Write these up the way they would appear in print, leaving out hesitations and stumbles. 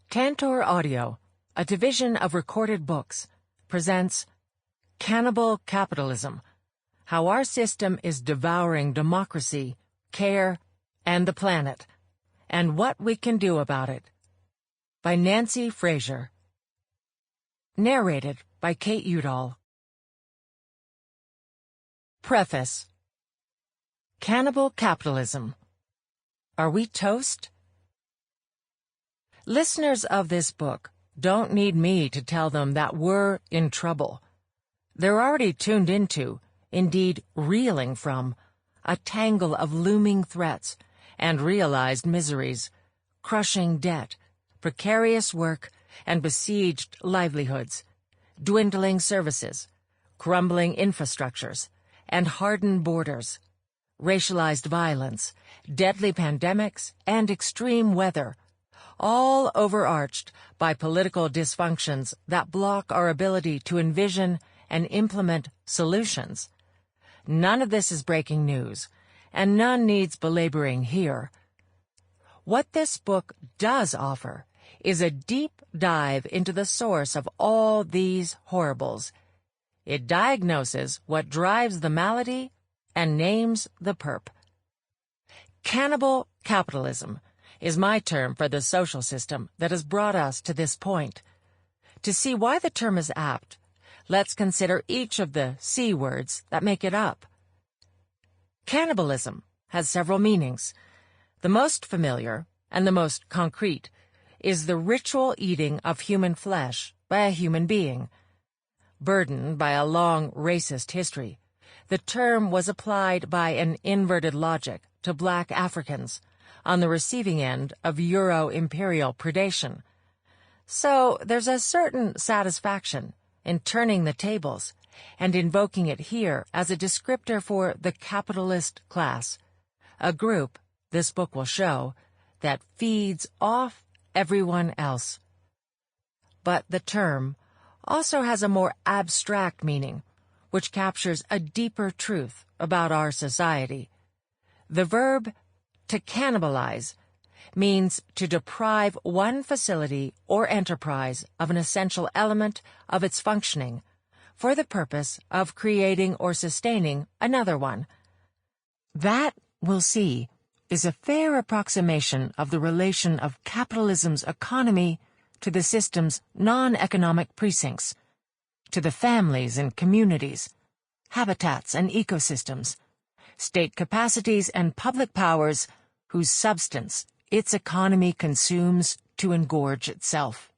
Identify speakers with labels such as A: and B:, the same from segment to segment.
A: Tantor Audio, a division of Recorded Books, presents Cannibal Capitalism, How Our System is Devouring Democracy, Care, and the Planet, and What We Can Do About It, by Nancy Fraser. Narrated by Kate Udall. Preface. Cannibal Capitalism. Are we toast? Listeners of this book don't need me to tell them that we're in trouble. They're already tuned into, indeed reeling from, a tangle of looming threats and realized miseries, crushing debt, precarious work, and besieged livelihoods, dwindling services, crumbling infrastructures, and hardened borders, racialized violence, deadly pandemics, and extreme weather, all overarched by political dysfunctions that block our ability to envision and implement solutions. None of this is breaking news, and none needs belaboring here. What this book does offer is a deep dive into the source of all these horribles. It diagnoses what drives the malady and names the perp. Cannibal capitalism is my term for the social system that has brought us to this point. To see why the term is apt, let's consider each of the C words that make it up. Cannibalism has several meanings. The most familiar, and the most concrete, is the ritual eating of human flesh by a human being. Burdened by a long racist history, the term was applied by an inverted logic to black Africans on the receiving end of Euro-imperial predation. So there's a certain satisfaction in turning the tables and invoking it here as a descriptor for the capitalist class, a group, this book will show, that feeds off everyone else. But the term also has a more abstract meaning, which captures a deeper truth about our society. The verb to cannibalize means to deprive one facility or enterprise of an essential element of its functioning for the purpose of creating or sustaining another one. That, we'll see, is a fair approximation of the relation of capitalism's economy to the system's non-economic precincts, to the families and communities, habitats and ecosystems, state capacities and public powers whose substance its economy consumes to engorge itself.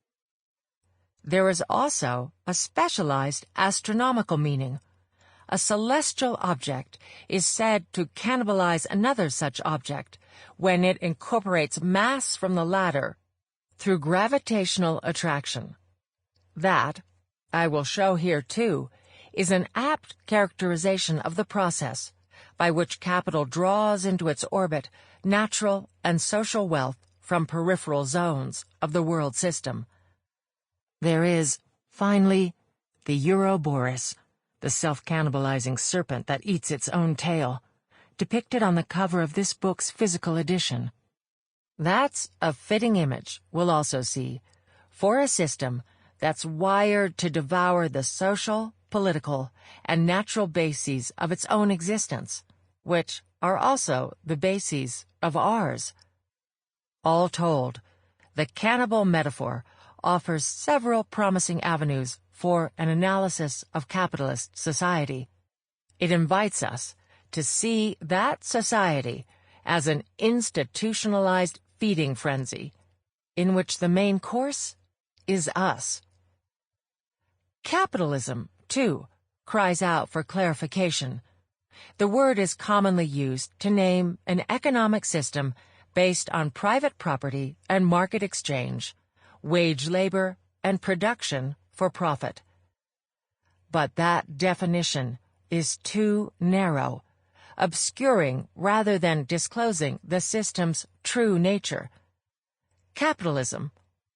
A: There is also a specialized astronomical meaning. A celestial object is said to cannibalize another such object when it incorporates mass from the latter through gravitational attraction. That, I will show here too, is an apt characterization of the process by which capital draws into its orbit natural and social wealth from peripheral zones of the world system. There is, finally, the Ouroboros, the self-cannibalizing serpent that eats its own tail, depicted on the cover of this book's physical edition. That's a fitting image, we'll also see, for a system that's wired to devour the social, political, and natural bases of its own existence, which are also the bases of ours. All told, the cannibal metaphor offers several promising avenues for an analysis of capitalist society. It invites us to see that society as an institutionalized feeding frenzy, in which the main course is us. Capitalism, too, cries out for clarification. The word is commonly used to name an economic system based on private property and market exchange, wage labor, and production for profit. But that definition is too narrow, obscuring rather than disclosing the system's true nature. Capitalism,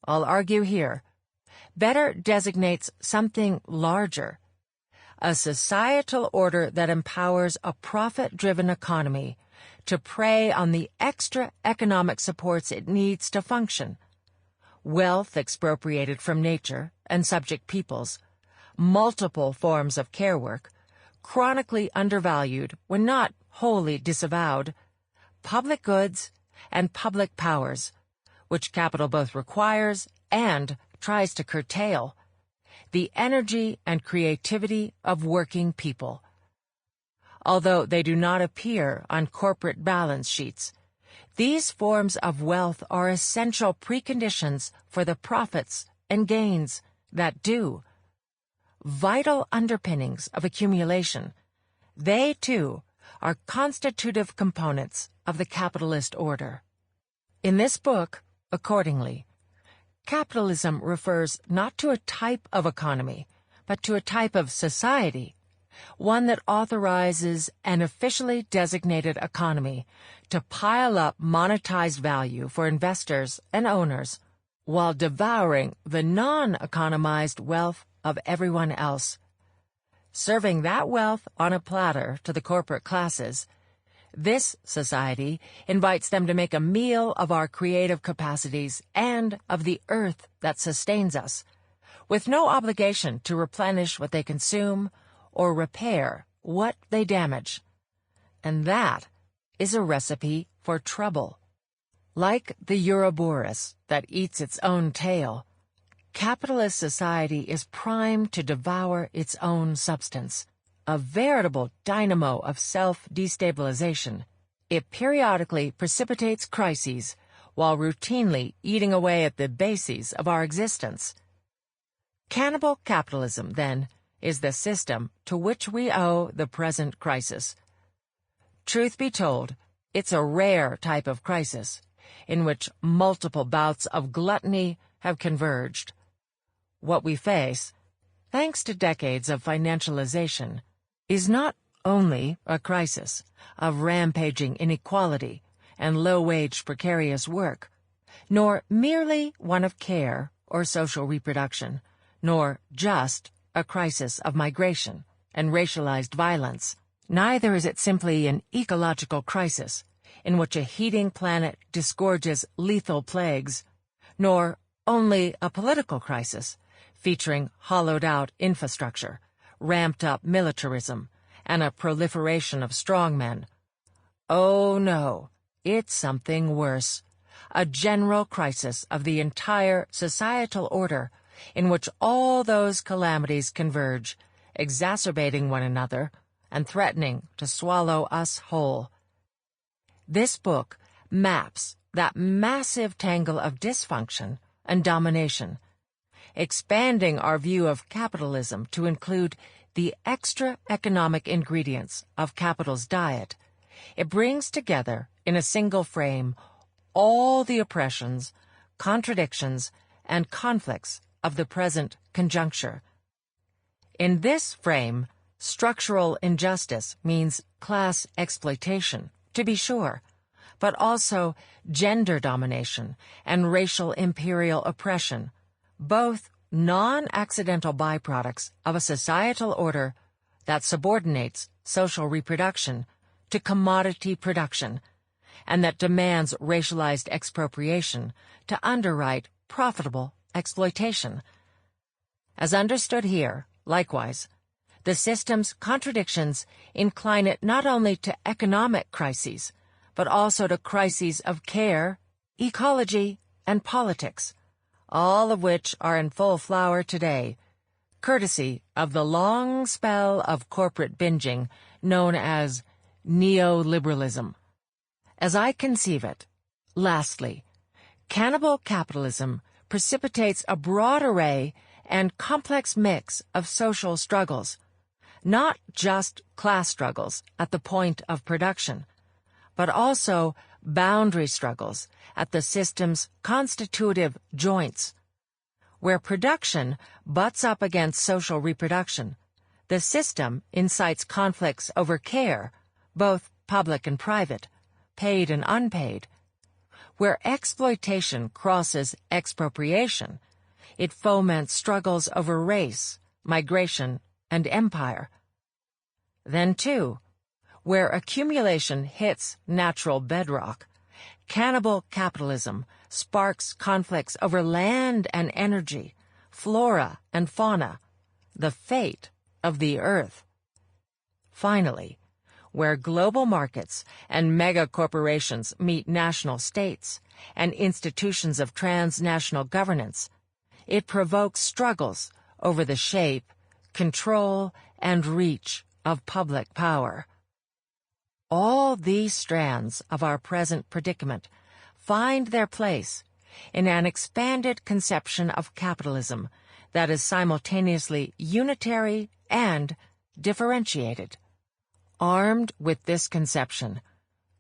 A: I'll argue here, better designates something larger, a societal order that empowers a profit-driven economy to prey on the extra economic supports it needs to function, wealth expropriated from nature and subject peoples, multiple forms of care work, chronically undervalued when not wholly disavowed, public goods, and public powers, which capital both requires and tries to curtail, the energy and creativity of working people. Although they do not appear on corporate balance sheets, these forms of wealth are essential preconditions for the profits and gains that do. Vital underpinnings of accumulation, they, too, are constitutive components of the capitalist order. In this book, accordingly, capitalism refers not to a type of economy, but to a type of society, one that authorizes an officially designated economy to pile up monetized value for investors and owners while devouring the non-economized wealth of everyone else. Serving that wealth on a platter to the corporate classes, this society invites them to make a meal of our creative capacities and of the earth that sustains us, with no obligation to replenish what they consume or repair what they damage. And that is a recipe for trouble. Like the Ouroboros that eats its own tail, capitalist society is primed to devour its own substance. A veritable dynamo of self-destabilization, it periodically precipitates crises while routinely eating away at the bases of our existence. Cannibal capitalism, then, is the system to which we owe the present crisis. Truth be told, it's a rare type of crisis, in which multiple bouts of gluttony have converged. What we face, thanks to decades of financialization, is not only a crisis of rampaging inequality and low-wage precarious work, nor merely one of care or social reproduction, nor just a crisis of migration and racialized violence. Neither is it simply an ecological crisis in which a heating planet disgorges lethal plagues, nor only a political crisis featuring hollowed-out infrastructure, ramped-up militarism, and a proliferation of strongmen. Oh no, it's something worse. A general crisis of the entire societal order in which all those calamities converge, exacerbating one another and threatening to swallow us whole. This book maps that massive tangle of dysfunction and domination, expanding our view of capitalism to include the extra economic ingredients of capital's diet. It brings together in a single frame all the oppressions, contradictions, and conflicts of the present conjuncture. In this frame, structural injustice means class exploitation, to be sure, but also gender domination and racial imperial oppression, both non-accidental byproducts of a societal order that subordinates social reproduction to commodity production and that demands racialized expropriation to underwrite profitable exploitation. As understood here, likewise, the system's contradictions incline it not only to economic crises, but also to crises of care, ecology, and politics, all of which are in full flower today, courtesy of the long spell of corporate binging known as neoliberalism. As I conceive it, lastly, cannibal capitalism precipitates a broad array and complex mix of social struggles, not just class struggles at the point of production, but also boundary struggles at the system's constitutive joints. Where production butts up against social reproduction, the system incites conflicts over care, both public and private, paid and unpaid. Where exploitation crosses expropriation, it foments struggles over race, migration, and empire. Then, too, where accumulation hits natural bedrock, Cannibal capitalism sparks conflicts over land and energy, flora and fauna, the fate of the earth. Finally, where global markets and mega-corporations meet national states and institutions of transnational governance, it provokes struggles over the shape, control, and reach of public power. All these strands of our present predicament find their place in an expanded conception of capitalism that is simultaneously unitary and differentiated. Armed with this conception,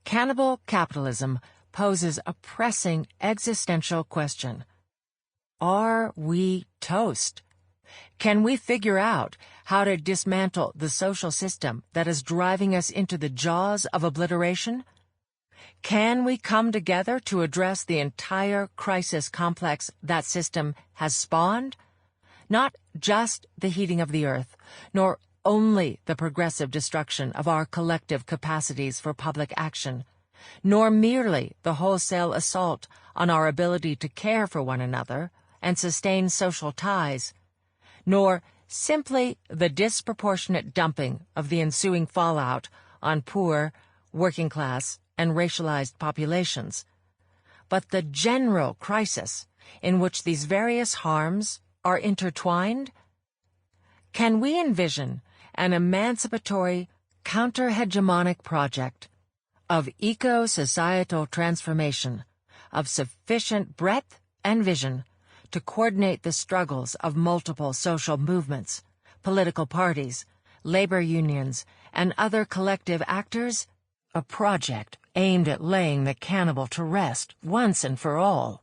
A: cannibal capitalism poses a pressing existential question. Are we toast? Can we figure out how to dismantle the social system that is driving us into the jaws of obliteration? Can we come together to address the entire crisis complex that system has spawned? Not just the heating of the earth, nor only the progressive destruction of our collective capacities for public action, nor merely the wholesale assault on our ability to care for one another and sustain social ties, nor simply the disproportionate dumping of the ensuing fallout on poor, working-class, and racialized populations, but the general crisis in which these various harms are intertwined? Can we envision an emancipatory, counter-hegemonic project of eco-societal transformation of sufficient breadth and vision to coordinate the struggles of multiple social movements, political parties, labor unions, and other collective actors? A project aimed at laying the cannibal to rest once and for all.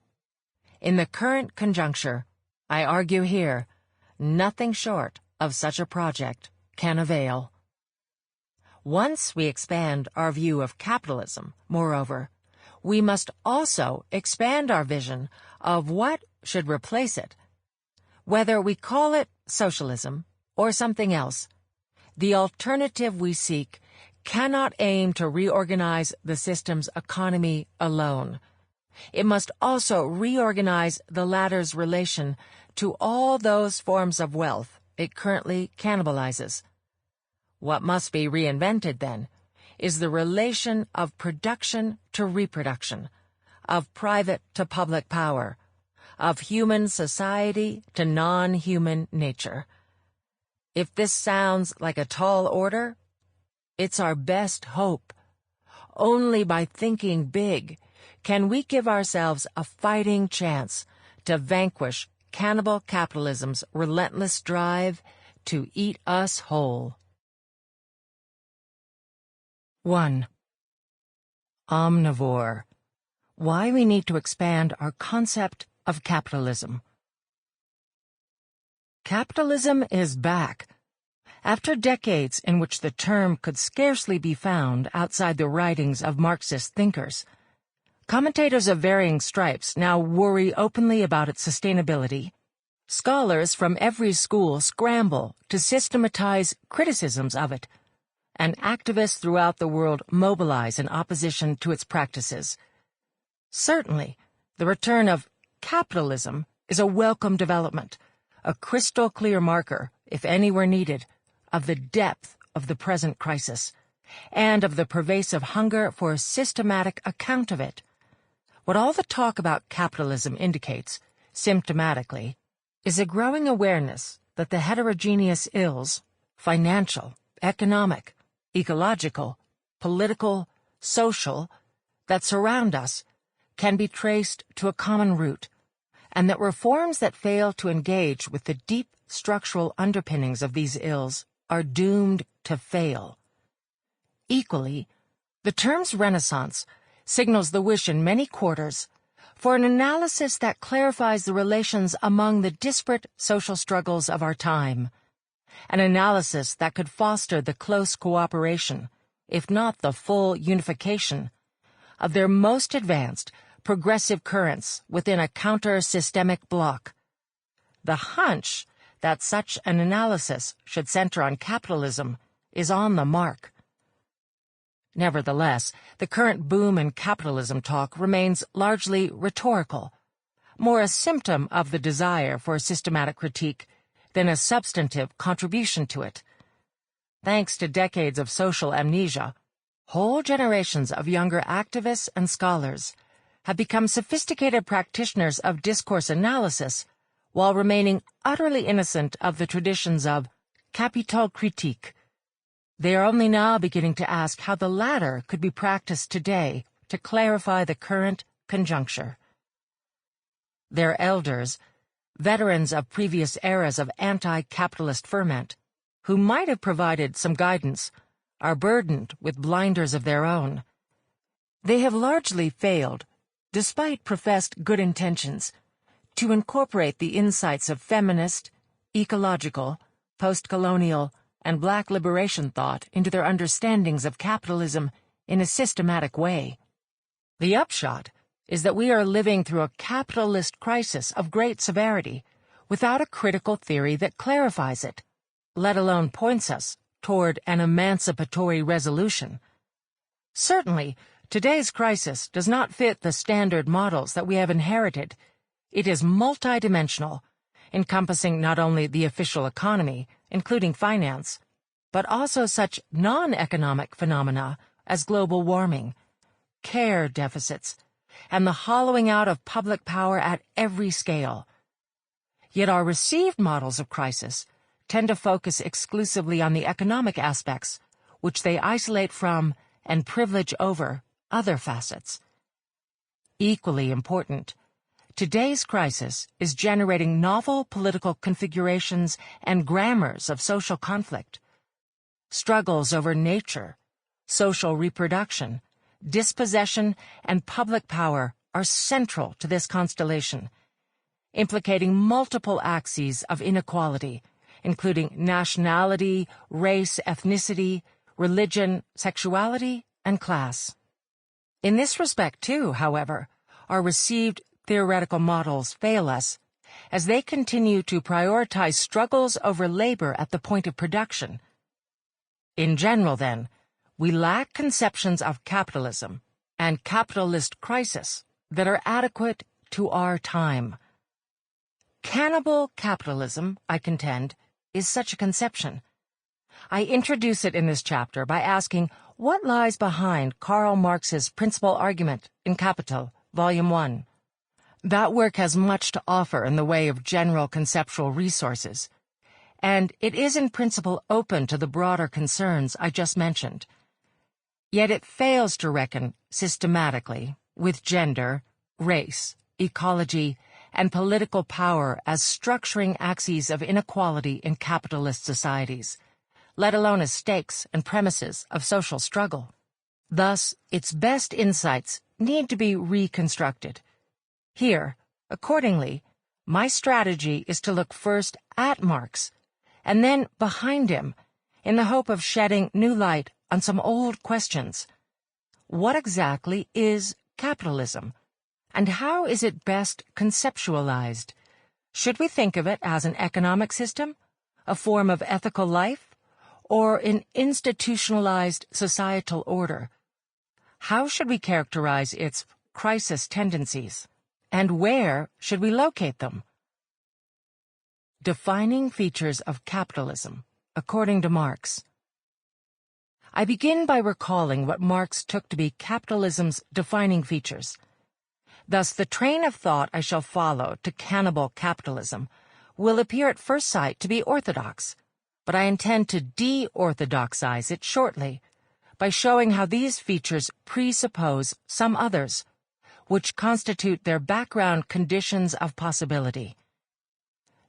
A: In the current conjuncture, I argue here, nothing short of such a project can avail. Once we expand our view of capitalism, moreover, we must also expand our vision of what should replace it. Whether we call it socialism or something else, the alternative we seek cannot aim to reorganize the system's economy alone. It must also reorganize the latter's relation to all those forms of wealth it currently cannibalizes. What must be reinvented, then, is the relation of production to reproduction, of private to public power, of human society to non-human nature. If this sounds like a tall order, it's our best hope. Only by thinking big can we give ourselves a fighting chance to vanquish cannibal capitalism's relentless drive to eat us whole. 1. Omnivore. Why we need to expand our concept of capitalism. Capitalism is back. After decades in which the term could scarcely be found outside the writings of Marxist thinkers, commentators of varying stripes now worry openly about its sustainability. Scholars from every school scramble to systematize criticisms of it, and activists throughout the world mobilize in opposition to its practices. Certainly, the return of capitalism is a welcome development, a crystal-clear marker, if any were needed, of the depth of the present crisis, and of the pervasive hunger for a systematic account of it. What all the talk about capitalism indicates, symptomatically, is a growing awareness that the heterogeneous ills, financial, economic, ecological, political, social, that surround us can be traced to a common root, and that reforms that fail to engage with the deep structural underpinnings of these ills are doomed to fail. Equally, the term's renaissance signals the wish in many quarters for an analysis that clarifies the relations among the disparate social struggles of our time, an analysis that could foster the close cooperation, if not the full unification, of their most advanced progressive currents within a counter-systemic bloc. The hunch that such an analysis should center on capitalism is on the mark. Nevertheless, the current boom in capitalism talk remains largely rhetorical, more a symptom of the desire for a systematic critique than a substantive contribution to it. Thanks to decades of social amnesia, whole generations of younger activists and scholars have become sophisticated practitioners of discourse analysis while remaining utterly innocent of the traditions of capital critique. They are only now beginning to ask how the latter could be practiced today to clarify the current conjuncture. Their elders, veterans of previous eras of anti-capitalist ferment, who might have provided some guidance, are burdened with blinders of their own. They have largely failed, despite professed good intentions, to incorporate the insights of feminist, ecological, post-colonial, and black liberation thought into their understandings of capitalism in a systematic way. The upshot is that we are living through a capitalist crisis of great severity without a critical theory that clarifies it, let alone points us toward an emancipatory resolution. Certainly, today's crisis does not fit the standard models that we have inherited. It is multidimensional, encompassing not only the official economy, including finance, but also such non-economic phenomena as global warming, care deficits, and the hollowing out of public power at every scale. Yet our received models of crisis tend to focus exclusively on the economic aspects, which they isolate from and privilege over other facets. Equally important, today's crisis is generating novel political configurations and grammars of social conflict. Struggles over nature, social reproduction, dispossession, and public power are central to this constellation, implicating multiple axes of inequality, including nationality, race, ethnicity, religion, sexuality, and class. In this respect, too, however, our received theoretical models fail us, as they continue to prioritize struggles over labor at the point of production. In general, then, we lack conceptions of capitalism and capitalist crisis that are adequate to our time. Cannibal capitalism, I contend, is such a conception. I introduce it in this chapter by asking what lies behind Karl Marx's principal argument in Capital, Volume 1. That work has much to offer in the way of general conceptual resources, and it is in principle open to the broader concerns I just mentioned. Yet it fails to reckon systematically with gender, race, ecology, and political power as structuring axes of inequality in capitalist societies, let alone as stakes and premises of social struggle. Thus, its best insights need to be reconstructed. Here, accordingly, my strategy is to look first at Marx, and then behind him, in the hope of shedding new light on some old questions. What exactly is capitalism, and how is it best conceptualized? Should we think of it as an economic system, a form of ethical life, or an institutionalized societal order? How should we characterize its crisis tendencies, and where should we locate them? Defining features of capitalism, according to Marx. I begin by recalling what Marx took to be capitalism's defining features. Thus, the train of thought I shall follow to Cannibal Capitalism will appear at first sight to be orthodox, but I intend to de-orthodoxize it shortly by showing how these features presuppose some others, which constitute their background conditions of possibility.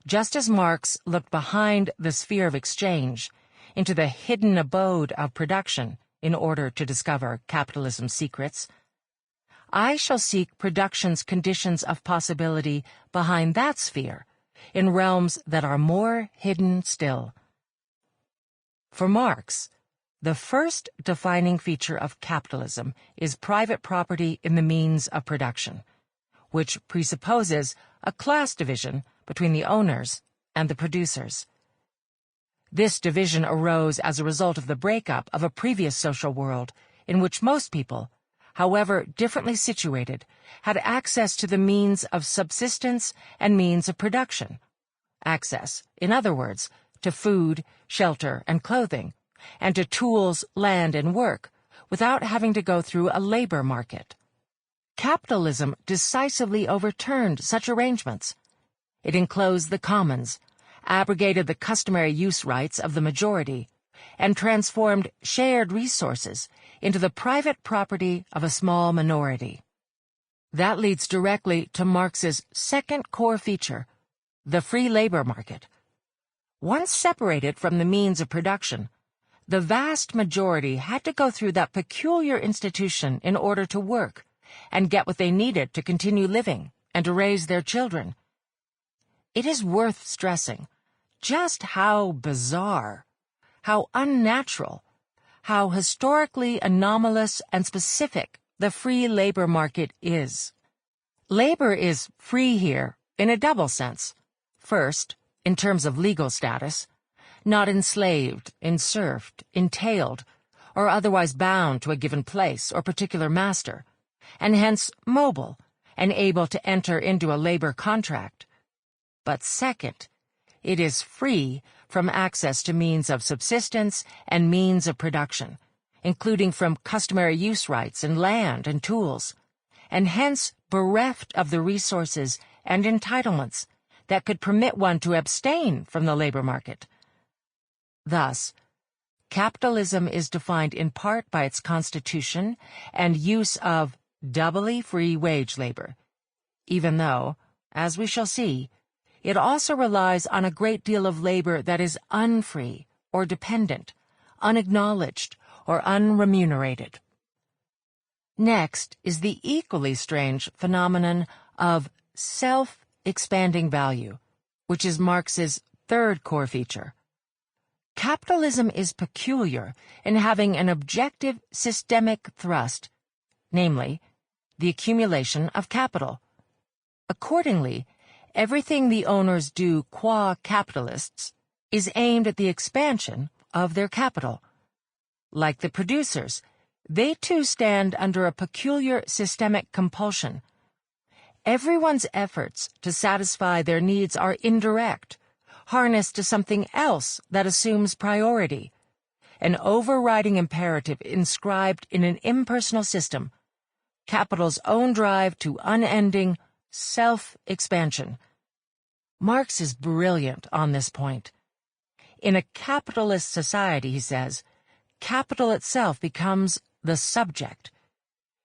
A: Just as Marx looked behind the sphere of exchange, into the hidden abode of production in order to discover capitalism's secrets, I shall seek production's conditions of possibility behind that sphere, in realms that are more hidden still. For Marx, the first defining feature of capitalism is private property in the means of production, which presupposes a class division between the owners and the producers. This division arose as a result of the breakup of a previous social world in which most people, however differently situated, had access to the means of subsistence and means of production. Access, in other words, to food, shelter, and clothing, and to tools, land, and work, without having to go through a labor market. Capitalism decisively overturned such arrangements. It enclosed the commons, abrogated the customary use rights of the majority, and transformed shared resources into the private property of a small minority. That leads directly to Marx's second core feature, the free labor market. Once separated from the means of production, the vast majority had to go through that peculiar institution in order to work and get what they needed to continue living and to raise their children. It is worth stressing just how bizarre, how unnatural, how historically anomalous and specific the free labor market is. Labor is free here in a double sense. First, in terms of legal status, not enslaved, enserfed, entailed, or otherwise bound to a given place or particular master, and hence mobile and able to enter into a labor contract. But second, it is free from access to means of subsistence and means of production, including from customary use rights and land and tools, and hence bereft of the resources and entitlements that could permit one to abstain from the labor market. Thus, capitalism is defined in part by its constitution and use of doubly free wage labor, even though, as we shall see, it also relies on a great deal of labor that is unfree or dependent, unacknowledged, or unremunerated. Next is the equally strange phenomenon of self-expanding value, which is Marx's third core feature. Capitalism is peculiar in having an objective systemic thrust, namely, the accumulation of capital. Accordingly, everything the owners do qua capitalists is aimed at the expansion of their capital. Like the producers, they too stand under a peculiar systemic compulsion. Everyone's efforts to satisfy their needs are indirect, harnessed to something else that assumes priority, an overriding imperative inscribed in an impersonal system, capital's own drive to unending self-expansion. Marx is brilliant on this point. In a capitalist society, he says, capital itself becomes the subject.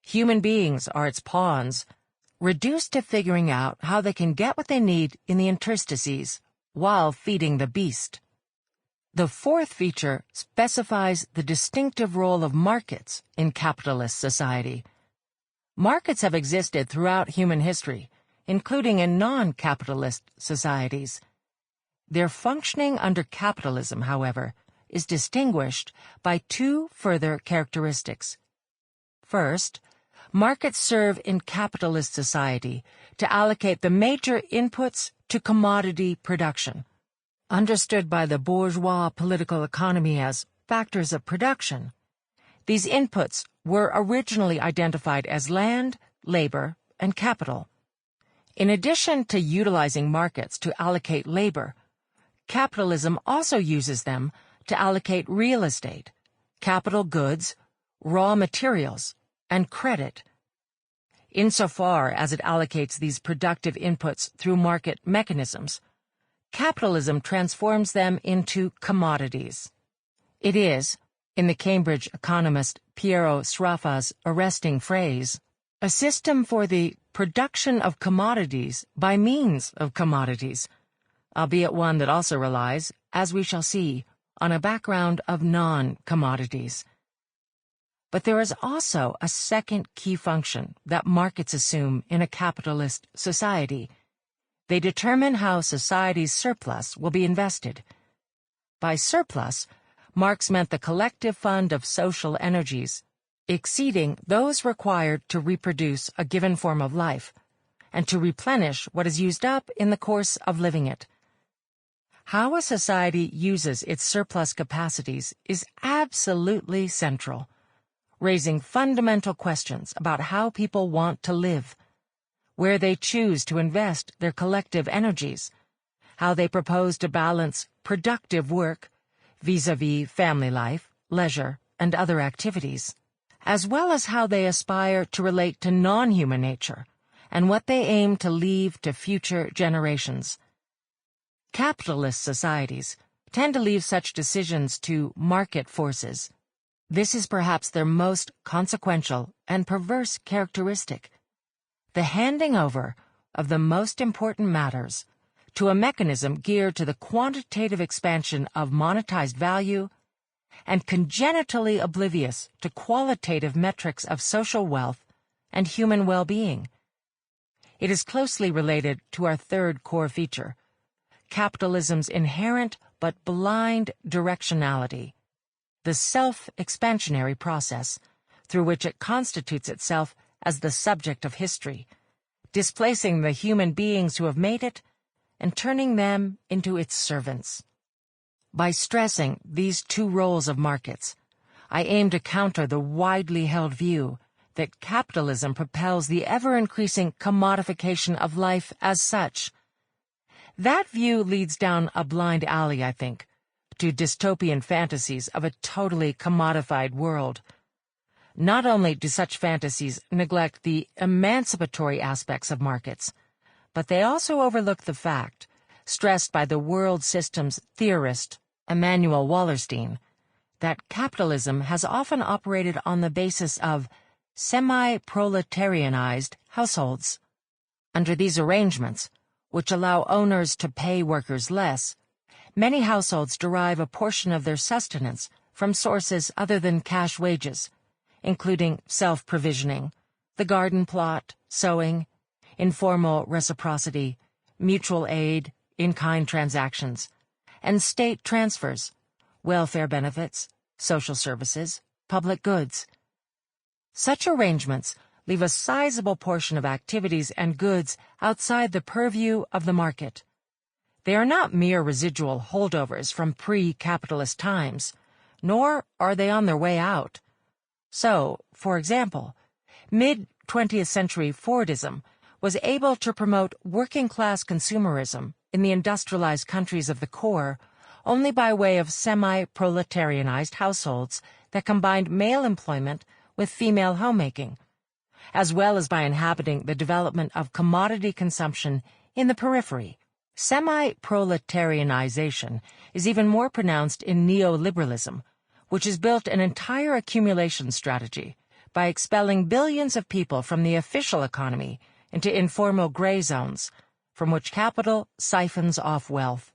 A: Human beings are its pawns, reduced to figuring out how they can get what they need in the interstices while feeding the beast. The fourth feature specifies the distinctive role of markets in capitalist society. Markets have existed throughout human history, including in non-capitalist societies. Their functioning under capitalism, however, is distinguished by two further characteristics. First, markets serve in capitalist society to allocate the major inputs to commodity production, understood by the bourgeois political economy as factors of production. These inputs were originally identified as land, labor, and capital. In addition to utilizing markets to allocate labor, capitalism also uses them to allocate real estate, capital goods, raw materials, and credit. Insofar as it allocates these productive inputs through market mechanisms, capitalism transforms them into commodities. It is, in the Cambridge economist Piero Sraffa's arresting phrase, a system for the production of commodities by means of commodities, albeit one that also relies, as we shall see, on a background of non-commodities. But there is also a second key function that markets assume in a capitalist society. They determine how society's surplus will be invested. By surplus, Marx meant the collective fund of social energies, exceeding those required to reproduce a given form of life, and to replenish what is used up in the course of living it. How a society uses its surplus capacities is absolutely central. raising fundamental questions about how people want to live, where they choose to invest their collective energies, how they propose to balance productive work vis-à-vis family life, leisure, and other activities, as well as how they aspire to relate to non-human nature and what they aim to leave to future generations. Capitalist societies tend to leave such decisions to market forces. This is perhaps their most consequential and perverse characteristic, the handing over of the most important matters to a mechanism geared to the quantitative expansion of monetized value and congenitally oblivious to qualitative metrics of social wealth and human well-being. It is closely related to our third core feature, capitalism's inherent but blind directionality, the self-expansionary process through which it constitutes itself as the subject of history, displacing the human beings who have made it and turning them into its servants. By stressing these two roles of markets, I aim to counter the widely held view that capitalism propels the ever-increasing commodification of life as such. That view leads down a blind alley, I think, to dystopian fantasies of a totally commodified world. Not only do such fantasies neglect the emancipatory aspects of markets, but they also overlook the fact, stressed by the world system's theorist, Emanuel Wallerstein, that capitalism has often operated on the basis of semi-proletarianized households. Under these arrangements, which allow owners to pay workers less, many households derive a portion of their sustenance from sources other than cash wages, including self-provisioning, the garden plot, sewing, informal reciprocity, mutual aid, in-kind transactions, and state transfers, welfare benefits, social services, public goods. Such arrangements leave a sizable portion of activities and goods outside the purview of the market. They are not mere residual holdovers from pre-capitalist times, nor are they on their way out. So, for example, mid-20th century Fordism was able to promote working-class consumerism in the industrialized countries of the core only by way of semi-proletarianized households that combined male employment with female homemaking, as well as by inhabiting the development of commodity consumption in the periphery. Semi-proletarianization is even more pronounced in neoliberalism, which has built an entire accumulation strategy by expelling billions of people from the official economy into informal gray zones, from which capital siphons off wealth.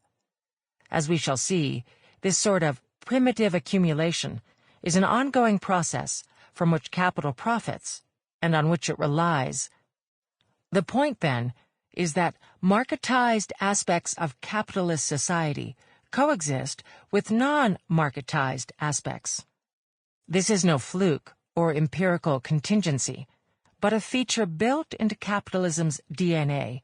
A: As we shall see, this sort of primitive accumulation is an ongoing process from which capital profits and on which it relies. The point, then, is that marketized aspects of capitalist society coexist with non-marketized aspects. This is no fluke or empirical contingency, but a feature built into capitalism's DNA.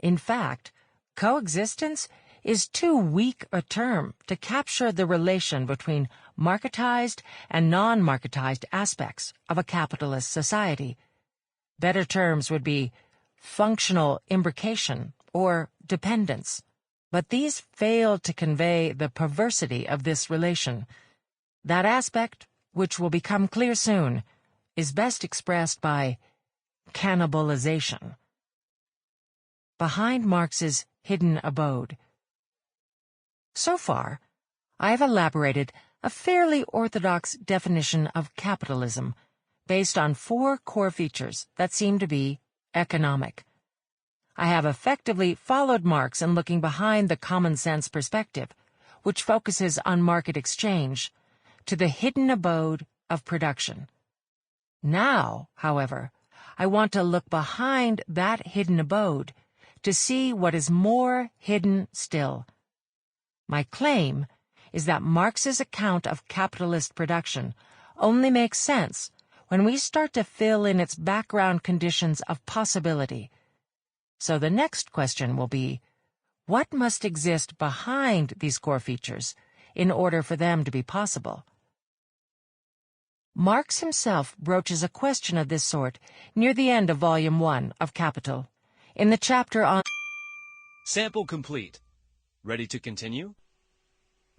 A: In fact, coexistence is too weak a term to capture the relation between marketized and non-marketized aspects of a capitalist society. Better terms would be functional imbrication or dependence, but these fail to convey the perversity of this relation. That aspect, which will become clear soon, is best expressed by cannibalization. Behind Marx's hidden abode. So far, I have elaborated a fairly orthodox definition of capitalism based on 4 core features that seem to be economic. I have effectively followed Marx in looking behind the common-sense perspective, which focuses on market exchange, to the hidden abode of production. Now, however, I want to look behind that hidden abode to see what is more hidden still. My claim is that Marx's account of capitalist production only makes sense when we start to fill in its background conditions of possibility. So the next question will be, what must exist behind these core features in order for them to be possible? Marx himself broaches a question of this sort near the end of Volume 1 of Capital. In the chapter on
B: Sample complete. Ready to continue?